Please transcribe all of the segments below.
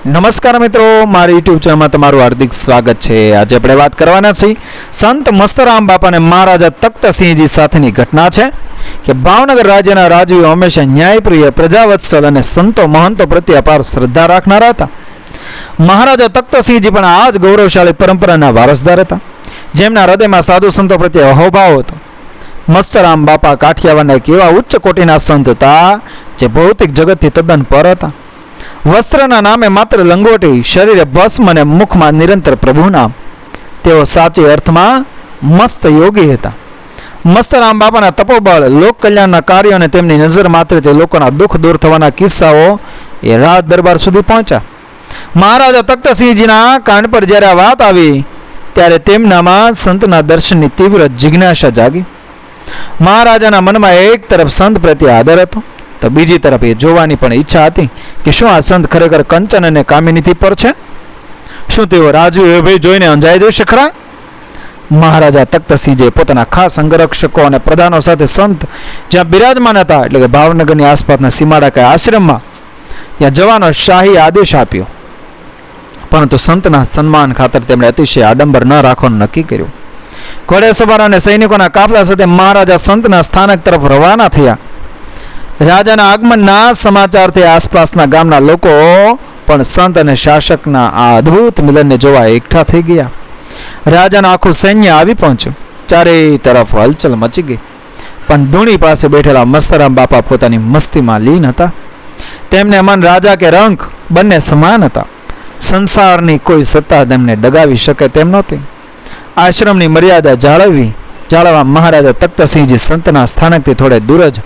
નમસ્કાર મિત્રો, મારી યુટ્યુબ ચેનલમાં તમારું હાર્દિક સ્વાગત છે। આજે આપણે વાત કરવાના છીએ સંત મસ્તરામ બાપા અને મહારાજા તખ્તસિંહજી સાથેની ઘટના છે કે ભાવનગર રાજ્યના રાજવીઓ હંમેશા ન્યાયપ્રિય, પ્રજાવત્સલ અને સંતો મહંતો પ્રત્યે અપાર શ્રદ્ધા રાખનારા હતા। મહારાજા તખ્તસિંહજી પણ આ જ ગૌરવશાળી પરંપરાના વારસદાર હતા, જેમના હૃદયમાં સાધુ સંતો પ્રત્યે અહોભાવ હતો। મસ્તરામ બાપા કાઠિયાવાડના એક એવા ઉચ્ચ કોટીના સંત હતા જે ભૌતિક જગતથી તદ્દન પર હતા। વસ્ત્રના નામે માત્ર લંગોટી, શરીરે ભસ્મ અને મુખમાં નિરંતર પ્રભુ નામ। તેઓ સાચી અર્થમાં મસ્ત યોગી હતા। મસ્તરામ બાપાના તપોબળ, લોક કલ્યાણના કાર્યો અને તેમની નજર માત્ર તે લોકોના દુઃખ દૂર થવાના કિસ્સાઓ એ રાજ દરબાર સુધી પહોંચ્યા। મહારાજા તખ્તસિંહજીના કાન પર જ્યારે આ વાત આવી ત્યારે તેમનામાં સંતના દર્શનની તીવ્ર જિજ્ઞાસા જાગી। મહારાજાના મનમાં એક તરફ સંત પ્રત્યે આદર હતો તો બીજી તરફ એ જોવાની પણ ઈચ્છા હતી કે શું આ સંત ખરેખર કંચન અને કામિનીથી પર છે? શું તેઓ રાજવીઓ ભાઈ જોઈને અંજાઈ જશે ખરા? મહારાજા તખ્તસિંહજી પોતાના ખાસ અંગરક્ષકો અને પ્રધાનો સાથે સંત જ્યાં બિરાજમાન હતા, એટલે કે ભાવનગરની આસપાસના સીમાડા કે આશ્રમમાં, ત્યાં જવાનો શાહી આદેશ આપ્યો, પરંતુ સંતના સન્માન ખાતર તેમણે અતિશય આડંબર ન રાખવાનું નક્કી કર્યું। ઘોડેસવાર અને સૈનિકોના કાફલા સાથે મહારાજા સંતના સ્થાનક તરફ રવાના થયા। રાજાના આગમનના સમાચારથી આસપાસના ગામના લોકો પણ સંત અને શાસકના આ અદ્ભુત મિલનને જોવા એકઠા થઈ ગયા। રાજાનું આખું સૈન્ય આવી પહોંચ્યું, ચારેય તરફ હલચલ મચી ગઈ, પણ ધૂણી પાસે બેઠેલા મસ્તરામ બાપા પોતાની મસ્તીમાં લીન હતા। તેમને મન રાજા કે રંક બંને સમાન હતા। સંસારની કોઈ સત્તા તેમને ડગાવી શકે તેમ નહોતી। આશ્રમની મર્યાદા જાળવવા મહારાજા તખ્તસિંહજી સંતના સ્થાનકથી થોડે દૂર જ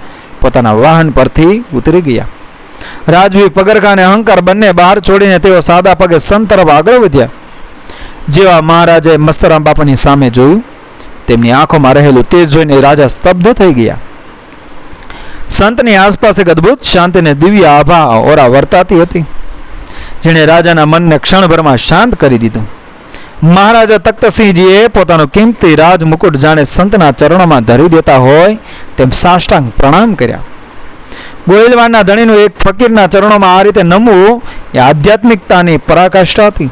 પોતાના વાહન પરથી ઉતરી ગયા। રાજવી પગરખા અને અહંકાર બંને બહાર છોડીને તેઓ સાદા પગે સંત તરફ આગળ વધ્યા। જેવા મહારાજે મસ્તરામ બાપાની સામે જોયું, તેમની આંખોમાં રહેલું તેજ જોઈને રાજા સ્તબ્ધ થઈ ગયા। સંતની આસપાસ એક અદ્ભુત શાંતિ અને દિવ્ય આભા ઓરા વર્તાતી હતી, જેણે રાજાના મનને ક્ષણભરમાં શાંત કરી દીધું। મહારાજા તખ્તસિંહજીએ પોતાનો કિંમતી રાજ મુકુટ જાણે સંતના ચરણોમાં ધરી દેતા હોય તેમ સાષ્ટાંગ પ્રણામ કર્યા। ગોહિલવાડના ધણીનું એક ફકીરના ચરણોમાં આ રીતે નમવું એ આધ્યાત્મિકતાની પરાકાષ્ઠા હતી।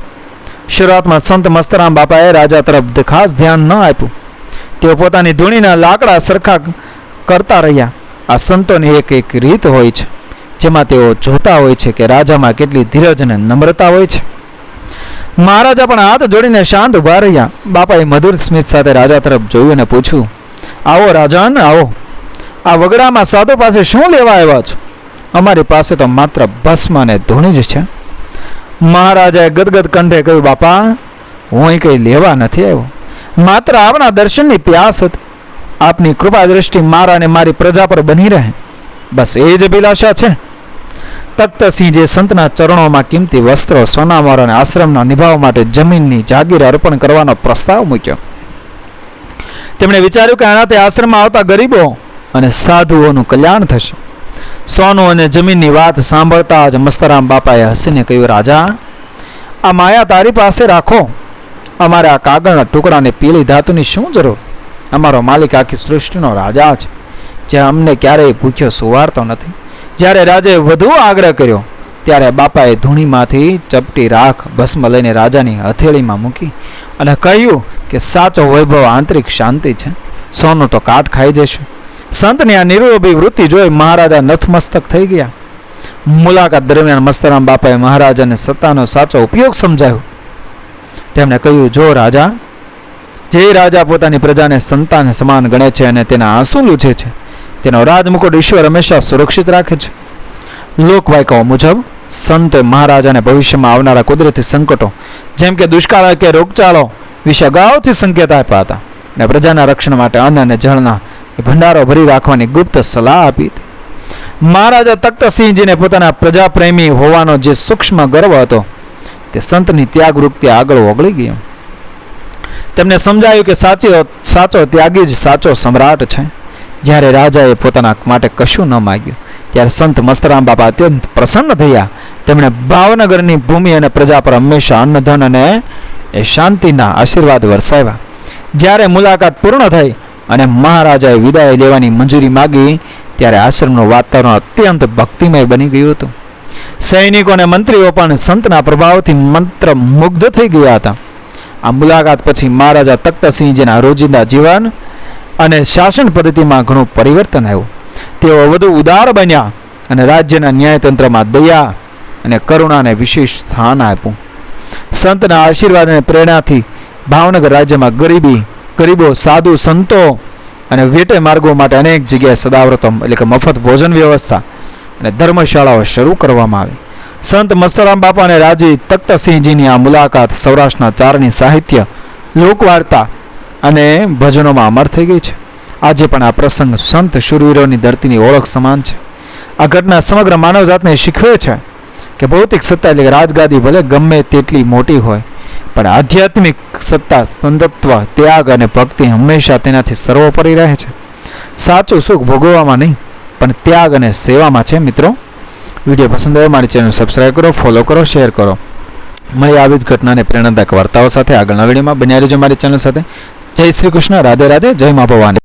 શરૂઆતમાં સંત મસ્તરામ બાપાએ રાજા તરફ ખાસ ધ્યાન ન આપ્યું, તેઓ પોતાની ધૂણીના લાકડા સરખા કરતા રહ્યા। આ સંતોની એક રીત હોય છે, જેમાં તેઓ જોતા હોય છે કે રાજામાં કેટલી ધીરજ અને નમ્રતા હોય છે। મહારાજા પણ હાથ જોડીને શાંત ઉભા રહ્યા। બાપાએ મધુર સ્મિત સાથે રાજા તરફ જોયું અને પૂછ્યું, આવો રાજાન, આવો। આ વગડામાં સાધુ પાસે શું લેવા આવ્યા છો? અમારી પાસે તો માત્ર ભસ્મ અને ધૂણી જ છે। મહારાજાએ ગદગદ કંઠે કહ્યું, બાપા, હું અહીં કંઈ લેવા નથી આવ્યો, માત્ર આપના દર્શનની પ્યાસ હતી। આપની કૃપા દ્રષ્ટિ મારા અને મારી પ્રજા પર બની રહે, બસ એ જ અભિલાષા છે। તખ્તસિંહજીએ સંતના ચરણોમાં કિંમતી વસ્ત્રો, સોનામોર અને આશ્રમના નિભાવ માટે જમીનની જાગીર અર્પણ કરવાનો પ્રસ્તાવ મૂક્યો। તેમણે વિચાર્યું કે આનાથી આશ્રમમાં આવતા ગરીબો અને સાધુઓનું કલ્યાણ થશે। સોનું અને જમીનની વાત સાંભળતા જ મસ્તરામ બાપાએ હસીને કહ્યું, રાજા, આ માયા તારી પાસે રાખો, અમારે આ કાગળના ટુકડાને પીળી ધાતુની શું જરૂર? અમારો માલિક આખી સૃષ્ટિનો રાજા છે, જે અમને ક્યારેય ભૂખ્યો સુવારતો નથી। જ્યારે રાજાએ વધુ આગ્રહ કર્યો ત્યારે બાપાએ ધૂણીમાંથી ચપટી રાખ ભસ્મ લઈને રાજાની હથેળીમાં મૂકી અને કહ્યું કે સાચો વૈભવ આંતરિક શાંતિ છે, સોનું તો કાટ ખાઈ જશે। સંતની આ નિરોપી વૃત્તિ જોઈ મહારાજા નથમસ્તક થઈ ગયા। મુલાકાત દરમિયાન મસ્તરામ બાપાએ મહારાજાને સત્તાનો સાચો ઉપયોગ સમજાવ્યો। તેમણે કહ્યું, જો રાજા, જે રાજા પોતાની પ્રજાને સંતાન સમાન ગણે છે અને તેના આંસુ લૂછે છે, તેનો રાજમુકુટ ઈશ્વર હંમેશા સુરક્ષિત રાખે છે। લોકવાયકાઓ મુજબ સંતે મહારાજાને ભવિષ્યમાં આવનારા કુદરતી સંકટો જેમ કે દુષ્કાળ કે રોગચાળો વિશે અગાઉથી સંકેત આપ્યા હતા અને પ્રજાના રક્ષણ માટે અન્ન અને જળના એ ભંડારો ભરી રાખવાની ગુપ્ત સલાહ આપી હતી। મહારાજા તખ્તસિંહજીને પોતાના પ્રજાપ્રેમી હોવાનો જે સૂક્ષ્મ ગર્વ હતો તે સંતની ત્યાગવૃત્તિ આગળ ઓગળી ગયો। તેમને સમજાયું કે સાચો ત્યાગી જ સાચો સમ્રાટ છે। જ્યારે રાજાએ પોતાના માટે કશું ન માગ્યું ત્યારે સંત મસ્તરામ બાપા અત્યંત પ્રસન્ન થયા। તેમણે ભાવનગરની ભૂમિ અને પ્રજા પર હંમેશા અન્નધન અને એ શાંતિના આશીર્વાદ વરસાવ્યા। જ્યારે મુલાકાત પૂર્ણ થઈ અને મહારાજાએ વિદાય લેવાની મંજૂરી માગી ત્યારે આશ્રમનું વાતાવરણ અત્યંત ભક્તિમય બની ગયું હતું। સૈનિકો અને મંત્રીઓ પણ સંતના પ્રભાવથી મંત્રમુગ્ધ થઈ ગયા હતા. આ મુલાકાત પછી મહારાજા તખ્તસિંહજીના રોજિંદા જીવન અને શાસન પદ્ધતિમાં ઘણું પરિવર્તન આવ્યું. તેઓ વધુ ઉદાર બન્યા અને રાજ્યના ન્યાયતંત્રમાં દયા અને કરુણાને વિશેષ સ્થાન આપ્યું. સંતના આશીર્વાદ અને પ્રેરણાથી ભાવનગર રાજ્યમાં ગરીબો, સાધુ સંતો અને વેટે માર્ગો માટે અનેક જગ્યાએ સદાવ્રતમ એટલે કે મફત ભોજન વ્યવસ્થા અને ધર્મશાળાઓ શરૂ કરવામાં આવી. સંત મસ્તરામ બાપા અને રાજી તખ્તસિંહજીની આ મુલાકાત સૌરાષ્ટ્રના ચારણી સાહિત્ય, લોકવાર્તા અને ભજનોમાં અમર થઈ ગઈ છે. આજે પણ આ પ્રસંગ સંત શૂરવીરોની ધરતીની ઓળખ સમાન છે. આ ઘટના સમગ્ર માનવજાતને શીખવે છે કે ભૌતિક સત્તા એટલે કે રાજગાદી ભલે ગમે તેટલી મોટી હોય, પણ આધ્યાત્મિક સત્તા, સંતત્વ, ત્યાગ અને ભક્તિ હંમેશા તેનાથી સર્વોપરી રહે છે. સાચું સુખ ભોગવવામાં નહીં, પણ ત્યાગ અને સેવામાં છે. મિત્રો, વિડીયો પસંદ આવે મારી ચેનલ સબસ્ક્રાઈબ કરો, ફોલો કરો, શેર કરો. મળી આવી જ ઘટનાને પ્રેરણાદાયક વાર્તાઓ સાથે આગળના વિડીયોમાં બન્યા રહેજો મારી ચેનલ સાથે. જય શ્રી કૃષ્ણ, રાધે રાધે, જય મા ભવાની.